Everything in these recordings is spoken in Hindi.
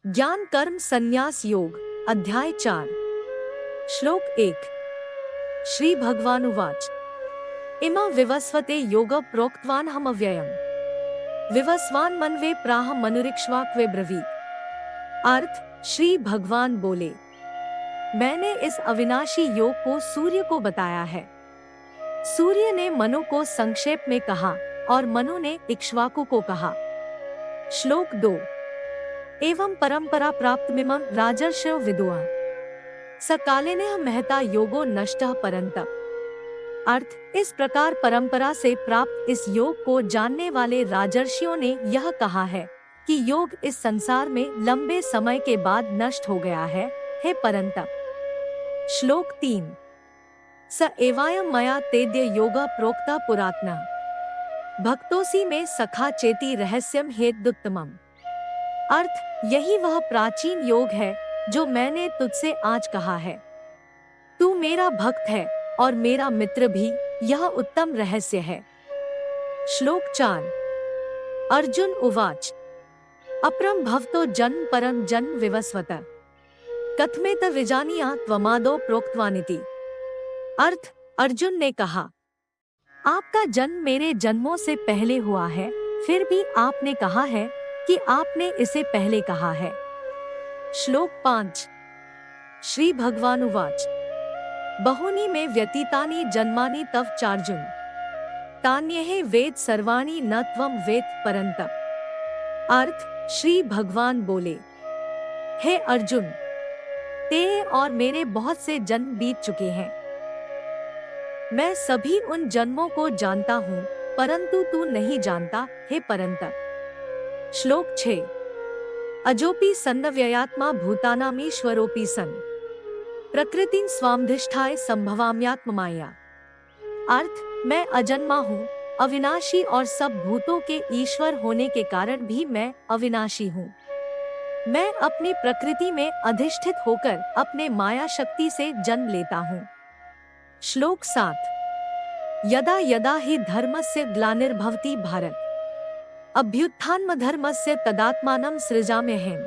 ज्ञान कर्म संन्यास योग अध्याय 4 श्लोक 1 श्री भगवानुवाच इमा विवस्वते योग प्रोक्तवान् हमव्ययम् विवस्वान् मन्वे प्राह मनुरिक्ष्वाक्वे ब्रवीत्। अर्थ श्री भगवान बोले, मैंने इस अविनाशी योग को सूर्य को बताया है। सूर्य ने मनु को संक्षेप में कहा और मनु ने इक्ष्वाकु को कहा। श्लोक 2 एवं परंपरा प्राप्तमिमं राजर्षयो विदुः सकालिनः महता योगो नष्टः परन्तप। अर्थ इस प्रकार परंपरा से प्राप्त इस योग को जानने वाले राजर्षियों ने यह कहा है कि योग इस संसार में लंबे समय के बाद नष्ट हो गया है, हे परंतप। श्लोक 3 स एवायं मया तेद्य योगः प्रोक्तः पुरातनः भक्तोसी में सखा चेति रहस्यम हेतुत्तमम्। अर्थ यही वह प्राचीन योग है जो मैंने तुझसे आज कहा है। तू मेरा भक्त है और मेरा मित्र भी, यह उत्तम रहस्य है। श्लोक 4 अर्जुन उवाच अपरं भवतो जन्म परं जन्म विवस्वत कथमेत विजानीया त्वमादौ प्रोक्तवानिति। अर्थ अर्जुन ने कहा, आपका जन्म मेरे जन्मों से पहले हुआ है, फिर भी आपने कहा है कि आपने इसे पहले कहा है। श्लोक 5 श्री भगवानुवाच बहूनि मे व्यतीतानि जन्मानि तव चार्जुन तान्येह वेद सर्वाणि न त्वं वेद परन्तप। अर्थ श्री भगवान बोले, हे अर्जुन, तेरे और मेरे बहुत से जन्म बीत चुके हैं। मैं सभी उन जन्मों को जानता हूँ, परंतु तू नहीं जानता, हे परन्तप। श्लोक 6 अजोपि सन्नव्ययात्मा भूतानामीश्वरोऽपि सन् प्रकृतिं स्वामधिष्ठाय संभवाम्यात्ममाया। अर्थ मैं अजन्मा हूँ, अविनाशी और सब भूतों के ईश्वर होने के कारण भी मैं अविनाशी हूँ। मैं अपनी प्रकृति में अधिष्ठित होकर अपने माया शक्ति से जन्म लेता हूँ। श्लोक 7 यदा यदा हि धर्मस्य ग्लानिर्भवति भारत अभ्युत्थानमधर्मस्य तदात्मानं सृजाम्यहम्।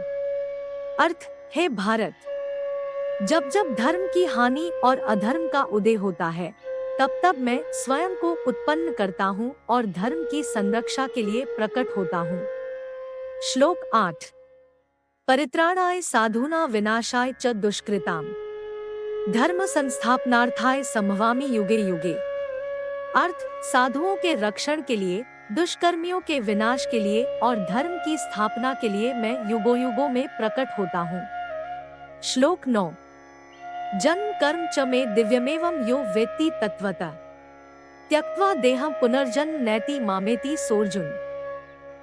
अर्थ हे भारत, जब जब धर्म की हानि और अधर्म का उदय होता है, तब तब मैं स्वयं को उत्पन्न करता हूँ और धर्म की संरक्षा के लिए प्रकट होता हूँ। श्लोक 8 परित्राणाय साधूनां विनाशाय च दुष्कृतां धर्म संस्थापनार्थाय संभवामि युगे युगे। अर्थ साधुओं के रक्षण के लिए, दुष्कर्मियों के विनाश के लिए और धर्म की स्थापना के लिए मैं युगों युगों में प्रकट होता हूँ। श्लोक 9 जन्म कर्म च मे दिव्यमेवं यो वेत्ति तत्वतः त्यक्त्वा देहं पुनर्जन्म नैति मामेति सोऽर्जुन।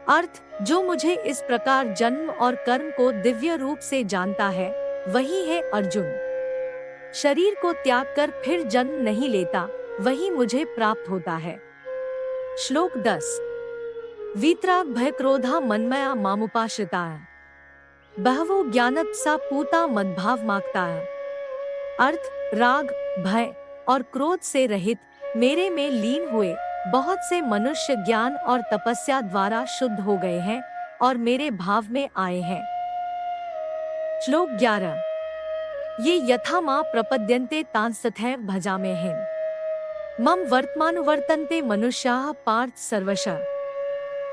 अर्थ जो मुझे इस प्रकार जन्म और कर्म को दिव्य रूप से जानता है, वही है अर्जुन। शरीर को त्याग कर फिर जन्म नहीं लेता, वही मुझे प्राप्त होता है। श्लोक 10 वीतराग भय क्रोधा मन्मया मामुपाश्रिताः बहवो ज्ञानतपसा पूता मद्भाव मागताः। अर्थ राग, भय और क्रोध से रहित मेरे में लीन हुए बहुत से मनुष्य ज्ञान और तपस्या द्वारा शुद्ध हो गए हैं और मेरे भाव में आए हैं। श्लोक 11 ये यथा मां प्रपद्यन्ते तांस्तथैव भजाम्यहम् मम वर्तमानुवर्तन्ते मनुष्याः पार्थ सर्वशः।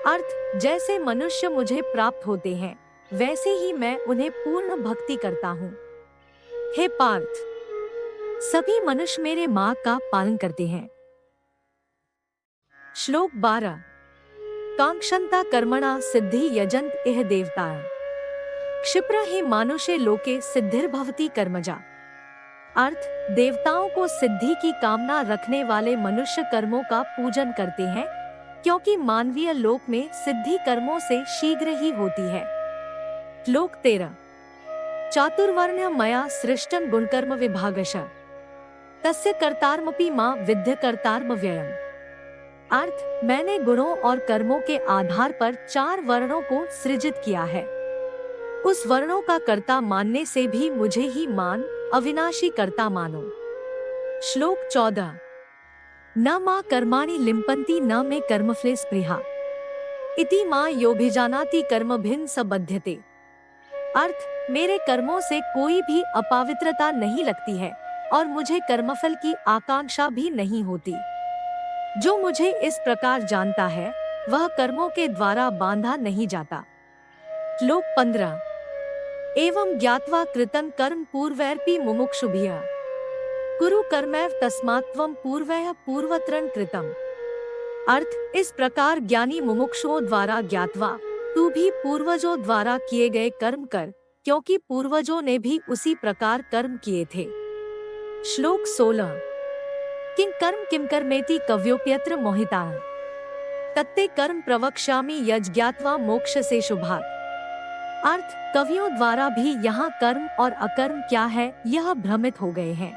अर्थ जैसे मनुष्य मुझे प्राप्त होते हैं, वैसे ही मैं उन्हें पूर्ण भक्ति करता हूँ। हे पार्थ, सभी मनुष्य मेरे मार्ग का पालन करते हैं। श्लोक 12 कांक्षन्ता कर्मणा सिद्धि यजन्त इह देवताः क्षिप्र हि मानुषे लोके सिद्धिर्भवति कर्मजा। अर्थ देवताओं को सिद्धि की कामना रखने वाले मनुष्य कर्मों का पूजन करते हैं, क्योंकि मानवीय लोक में सिद्धि कर्मों से शीघ्र ही होती है। श्लोक 13 चातुर्वर्ण्य मया सृष्टं गुणकर्म विभागशः तस्य कर्तारमपि मां विद्य कर्तारम व्ययम्। अर्थ मैंने गुणों और कर्मों के आधार पर 4 वर्णों को सृजित किया है। उस वर्णों का कर्ता मानने से भी मुझे ही मान, अविनाशी कर्ता मानो। श्लोक 14 न मां कर्माणि लिम्पन्ति न मे कर्मफले स्पृहा इति मां योभिजानाति कर्मभिन्न स बध्यते। अर्थ, मेरे कर्मों से कोई भी अपवित्रता नहीं लगती है और मुझे कर्मफल की आकांक्षा भी नहीं होती। जो मुझे इस प्रकार जानता है वह कर्मों के द्वारा बांधा नहीं जाता। श्लोक 15। एवं ज्ञात्वा कृतं कर्म पूर्वैरपि मुमुक्षुभिः कुरु कर्मैव तस्मात् त्वं पूर्वैः पूर्वत्रं कृतम्। अर्थ, इस प्रकार ज्ञानी मुमुक्षुओं द्वारा ज्ञातवा तू भी पूर्वजों द्वारा किए गए कर्म कर, क्योंकि पूर्वजों ने भी उसी प्रकार कर्म किए थे। श्लोक 16। किं कर्मेति कव्योप्यत्र मोहिताः तत्ते कर्म प्रवक्ष्यामि यज्ञात्वा मोक्ष से शुभात्। अर्थ, कवियों द्वारा भी यहाँ कर्म और अकर्म क्या है यह भ्रमित हो गए हैं,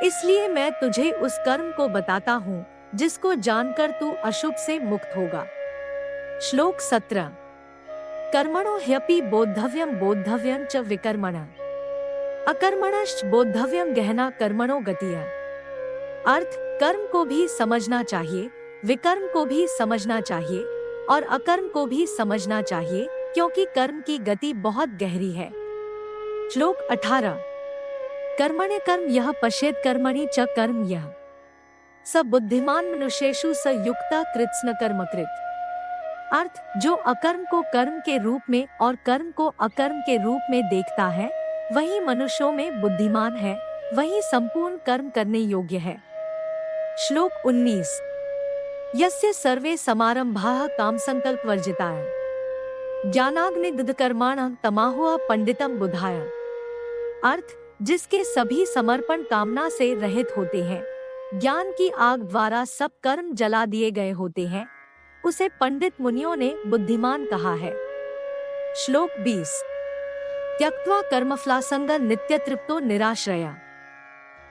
इसलिए मैं तुझे उस कर्म को बताता हूँ जिसको जानकर तू अशुभ से मुक्त होगा। श्लोक 17। कर्मणो ह्यपि बोद्धव्यं च विकर्मणः अकर्मणश्च बोद्धव्यं गहना कर्मणो गतिः। अर्थ, कर्म को भी समझना चाहिए, विकर्म को भी समझना चाहिए और अकर्म को भी समझना चाहिए, क्योंकि कर्म की गति बहुत गहरी है। श्लोक 18। कर्मण्य कर्म यह पश्येत् कर्मणि च कर्म यः स बुद्धिमान मनुष्येषु स युक्ता कृत्स्न कर्मकृत्। अर्थ, जो अकर्म को कर्म के रूप में और कर्म को अकर्म के रूप में देखता है वही मनुष्यों में बुद्धिमान है, वही संपूर्ण कर्म करने योग्य है। श्लोक 19। यस्य सर्वे समारंभाः कामसंकल्प वर्जिताः ज्ञानाग्निदग्ध कर्माणः तमाहुः पंडितम बुधाय। अर्थ, जिसके सभी समर्पण कामना से रहित होते हैं, ज्ञान की आग द्वारा सब कर्म जला दिए गए होते हैं, उसे पंडित मुनियों ने बुद्धिमान कहा है। श्लोक 20। त्यक्त्वा कर्मफलासंगं नित्यतृप्तो निराश्रया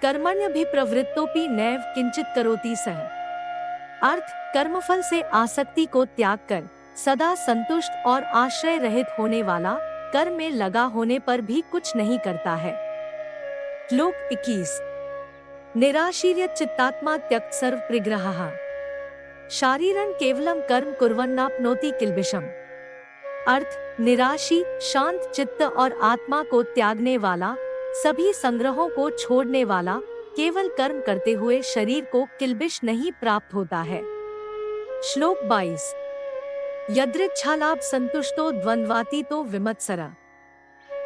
कर्मण्यभिप्रवृत्तोऽपि नैव किंचित करोति सः। अर्थ, कर्मफल से आसक्ति को त्याग कर सदा संतुष्ट और आश्रय रहित होने वाला कर्म में लगा होने पर भी कुछ नहीं करता है। श्लोक 21। निराशीर्य चित्तात्मा त्यक्त सर्व परिग्रहः शारीरं केवलम कर्म कुर्वन्नाप्नोति किल्बिषम्। अर्थ, निराशी, शांत चित्त और आत्मा को त्यागने वाला, सभी संग्रहों को छोड़ने वाला, केवल कर्म करते हुए शरीर को किल्बिष नहीं प्राप्त होता है। श्लोक 22। यदृच्छालाभ संतुष्टो द्वंद्वातीतो विमत्सरः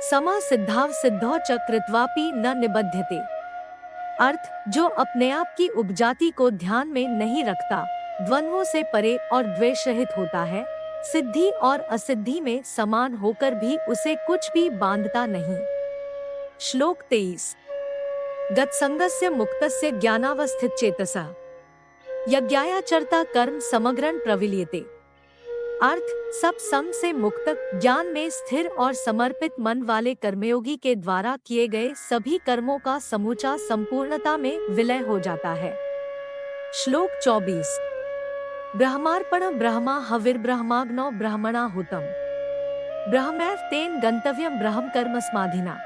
समा सिद्धाव सिद्धौ च कृत्वापि न निबध्यते। अर्थ, जो अपने आप की उपजाति को ध्यान में नहीं रखता, द्वंद्वों से परे और द्वेष रहित होता है, सिद्धि और असिद्धि में समान होकर भी उसे कुछ भी बांधता नहीं। श्लोक 23। गतसंगस्य मुक्तस्य ज्ञानावस्थित चेतसः यज्ञायाचरता कर्म समग्रं प्रविलीयते। अर्थ, सब संग से मुक्त, ज्ञान में स्थिर और समर्पित मन वाले कर्मयोगी के द्वारा किए गए सभी कर्मों का समूचा संपूर्णता में विलय हो जाता है। श्लोक 24। ब्रह्मार्पण ब्रह्मा हविर्ब्रह्माग्नौ ब्रह्मणा हुतम् ब्रह्मैव तेन गंतव्यम ब्रह्म कर्म समाधिना।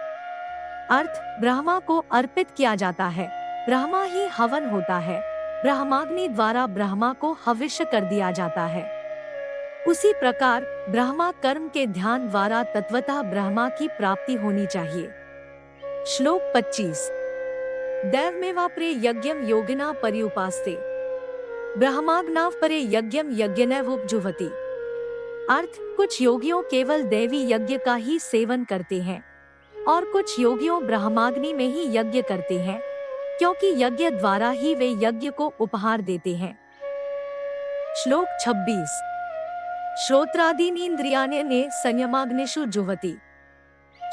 अर्थ, ब्रह्मा को अर्पित किया जाता है, ब्रह्मा ही हवन होता है, ब्रह्माग्नि द्वारा ब्रह्मा को हविष्य कर दिया जाता है। उसी प्रकार ब्रह्मा कर्म के ध्यान द्वारा तत्वतः ब्रह्मा की प्राप्ति होनी चाहिए। श्लोक 25। दैवमेवापरे यज्ञम योगिना पर्युपास्ते ब्रह्माग्नाव परे यज्ञम यज्ञनैवोपजुह्वति। अर्थ, कुछ योगियों केवल दैवी यज्ञ का ही सेवन करते हैं और कुछ योगियों ब्रह्माग्नि में ही यज्ञ करते हैं, क्योंकि यज्ञ द्वारा ही वे यज्ञ को उपहार देते हैं। श्लोक 26। श्रोत्रादीन इंद्रियाण्यन्ये संयमाग्निषु जुह्वति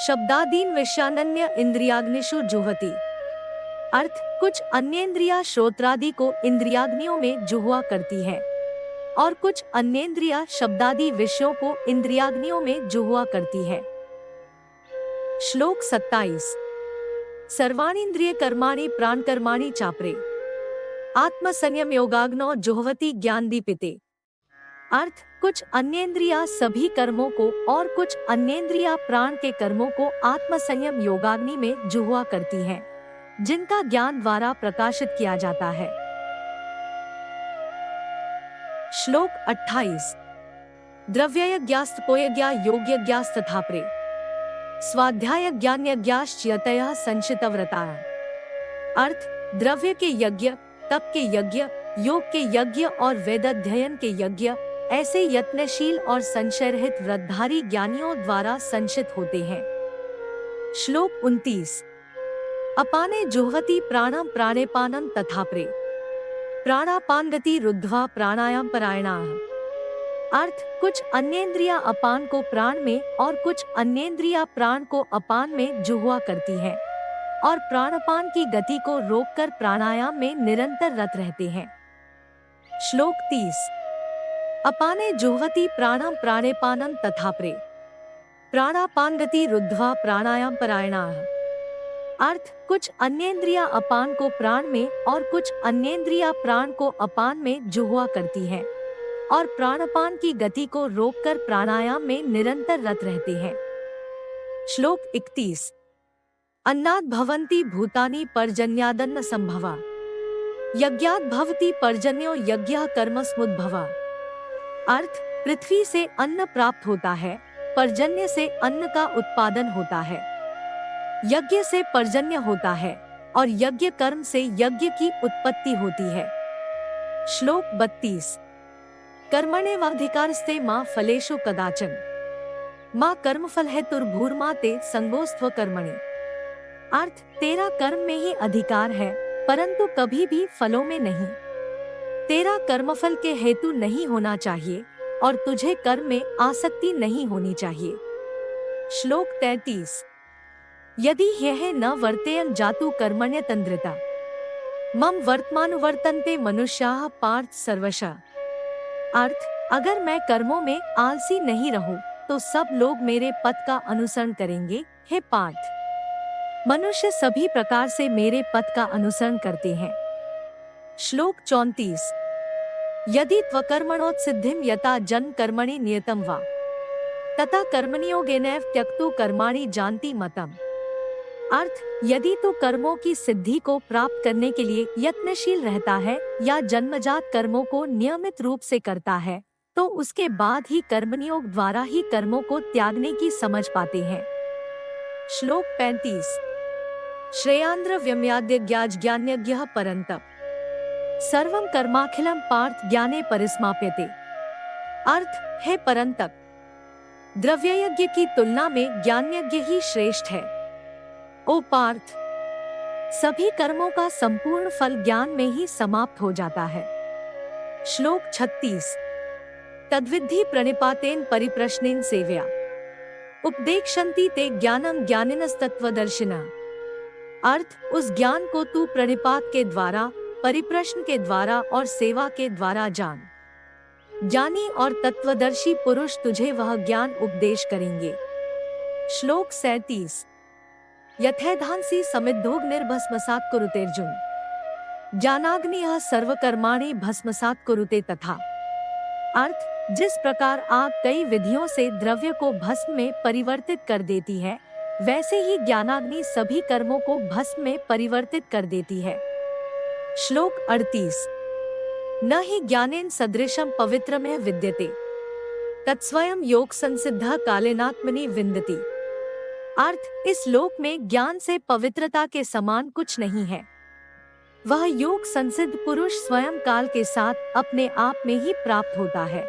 शब्दादीन विषयान्य इंद्रियाग्निषु जुह्वति। अर्थ, कुछ अन्येंद्रिया श्रोत्रादि को इंद्रियाग्नियों में जुहुआ करती है और कुछ अन्येंद्रिया शब्दादि विषयों को इंद्रियाग्नियों में जुहुआ करती है। श्लोक 27। सर्वाणींद्रिय कर्माणि प्राणकर्माणि चापरे आत्मसंयम योगाग्नौ जुह्वति ज्ञानदीपिते। अर्थ, कुछ अन्येंद्रिया सभी कर्मों को और कुछ अन्येंद्रिया प्राण के कर्मों को आत्मसंयम योगाग्नि में जुहुआ करती हैं, जिनका ज्ञान द्वारा प्रकाशित किया जाता है। श्लोक 28। द्रव्ययज्ञास्तपोयज्ञा योग्यज्ञास्तथापरे स्वाध्याय ज्ञानयज्ञाश्चयतयः संचितव्रताः। अर्थ, द्रव्य के यज्ञ, तप के यज्ञ, योग के यज्ञ और वेदाध्ययन के यज्ञ ऐसे यत्नशील और संशय रहित व्रतधारी ज्ञानियों द्वारा संचित होते हैं। श्लोक 29। अपाने जुह्वति प्राणं प्राणेपानं तथापरे प्राणापानगति रुद्ध्वा प्राणायाम परायणाः। अर्थ, कुछ अन्येंद्रिया अपान को प्राण में और कुछ अन्येंद्रिया प्राण को अपान में जुह्वा करती हैं और प्राणपान की गति को रोककर प्राणायाम में निरंतर रत रहते हैं। श्लोक 30। अपाने जुह्वति प्राणं प्राणेपानं तथापरे प्राणापानगति रुद्ध्वा प्राणायाम परायणाः। अर्थ, कुछ अन्येंद्रिया अपान को प्राण में और कुछ अन्येंद्रिया प्राण को अपान में जुह्वा करती हैं और प्राणपान की गति को रोककर प्राणायाम में निरंतर रत रहते हैं। श्लोक 31। अन्नाद् भवन्ति भूतानि पर्जन्यादन्न संभवा यज्ञाद् भवति पर्जन्यो यज्ञः कर्मसमुद्भवा। अर्थ, पृथ्वी से अन्न प्राप्त होता है, पर्जन्य से अन्न का उत्पादन होता है, यज्ञ से पर्जन्य होता है और यज्ञ कर्म से यज्ञ की उत्पत्ति होती है। श्लोक 32। कर्मण्येवाधिकारस्ते मा फलेषु कदाचन मा कर्मफल हेतुर्भूर्मा ते संगोस्त्व कर्मणि। अर्थ, तेरा कर्म में ही अधिकार है परंतु कभी भी फलों में नहीं। तेरा कर्मफल के हेतु नहीं होना चाहिए और तुझे कर्म में आसक्ति नहीं होनी चाहिए। श्लोक 33। यदि ह्यः न वर्तेयं जातु कर्मण्यतन्द्रिता मम वर्तमानुवर्तन्ते मनुष्याः पार्थ सर्वशः। अर्थ, अगर मैं कर्मों में आलसी नहीं रहूं तो सब लोग मेरे पथ का अनुसरण करेंगे। हे पार्थ, मनुष्य सभी प्रकार से मेरे पथ का अनुसरण करते हैं। श्लोक 34। यदि त्वकर्मणोत्सिद्धिं यथा जन्म कर्मणि नियतं वा तथा कर्मनियोगेनैव त्यक्तो कर्माणि जानति मतम्। अर्थ, यदि तू कर्मों की सिद्धि को प्राप्त करने के लिए यत्नशील रहता है या जन्मजात कर्मों को नियमित रूप से करता है तो उसके बाद ही कर्मनियोग द्वारा ही कर्मों को त्यागने की समझ पाते हैं। श्लोक 35। श्रेयांद्र व्यम्याद्य ज्ञाज्ञान्यज्ञः परन्तप सर्वं कर्माखिलं पार्थ ज्ञाने परिसमाप्यते। अर्थ, हे परंतप, द्रव्ययज्ञ की तुलना में ज्ञानयज्ञ ही श्रेष्ठ है। ओ पार्थ, सभी कर्मों का संपूर्ण फल ज्ञान में ही समाप्त हो जाता है। श्लोक 36। तद्विद्धि प्रणिपातेन परिप्रश्नेन सेव्या उपदेक्षन्ति ते ज्ञानं ज्ञानिनस्तत्त्वदर्शिनः। अर्थ, उस ज्ञान को तू प्रणिपात के द्वारा, परिप्रश्न के द्वारा और सेवा के द्वारा जान। ज्ञानी और तत्वदर्शी पुरुष तुझे वह ज्ञान उपदेश करेंगे। श्लोक 37। यथैधांसि समिद्धोऽग्निर्भस्मसात् कुरुतेऽर्जुन ज्ञानाग्निः सर्वकर्माणि भस्मसात् कुरुते तथा। अर्थ, जिस प्रकार आग कई विधियों से द्रव्य को भस्म में परिवर्तित कर देती है वैसे ही ज्ञानाग्नि सभी कर्मों को भस्म में परिवर्तित कर देती है। श्लोक 38। न हि ज्ञानेन सदृशं पवित्रमेव विद्यते तत्स्वयं योग संसिद्धः कालेनात्मनि विन्दति। अर्थ, इस लोक में ज्ञान से पवित्रता के समान कुछ नहीं है। वह योग संसिद्ध पुरुष स्वयं काल के साथ अपने आप में ही प्राप्त होता है।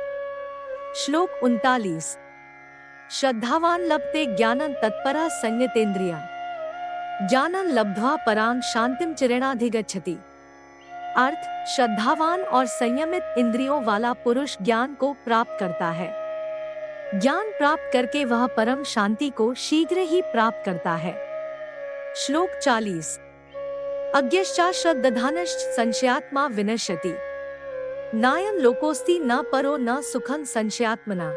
श्लोक 39। श्रद्धावान लभते ज्ञानं तत्परः संयतेन्द्रिया ज्ञानं लब्ध्वा परां शांतिं चिरेणाधिगच्छति। अर्थ, श्रद्धावान और संयमित इंद्रियों वाला पुरुष ज्ञान को प्राप्त करता है। ज्ञान प्राप्त करके वह परम शांति को शीघ्र ही प्राप्त करता है। श्लोक 40। अज्ञश्चाश्रद्दधानश्च संशयात्मा विनश्यति नायं लोकोस्ति न परो न सुखं संशयात्मना।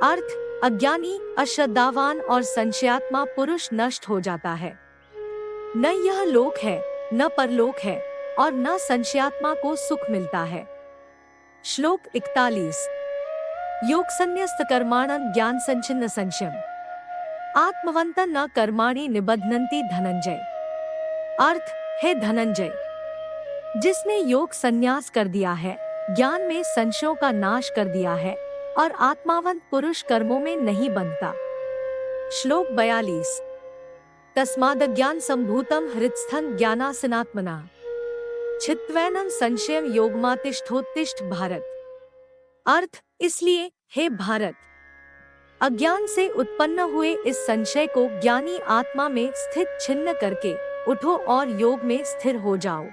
अर्थ, अज्ञानी, अश्रद्धावान और संशयात्मा पुरुष नष्ट हो जाता है। न यह लोक है, न परलोक है और न संशयात्मा को सुख मिलता है। श्लोक 41। योग संन्यस्त कर्माणं ज्ञान संचिन्न संशयम् आत्मवन्तं न कर्माणि निबध्नन्ति धनंजय। अर्थ, हे धनंजय, जिसने योग संन्यास कर दिया है, ज्ञान में संशयों का नाश कर दिया है और आत्मावंत पुरुष कर्मों में नहीं बंधता। श्लोक 42। तस्मादज्ञान संभूतम हृत्स्थं ज्ञानासनात्मना छित्त्वैनं संशयं योगमातिष्ठोत्तिष्ठ भारत। अर्थ, इसलिए हे भारत, अज्ञान से उत्पन्न हुए इस संशय को ज्ञानी आत्मा में स्थित छिन्न करके उठो और योग में स्थिर हो जाओ।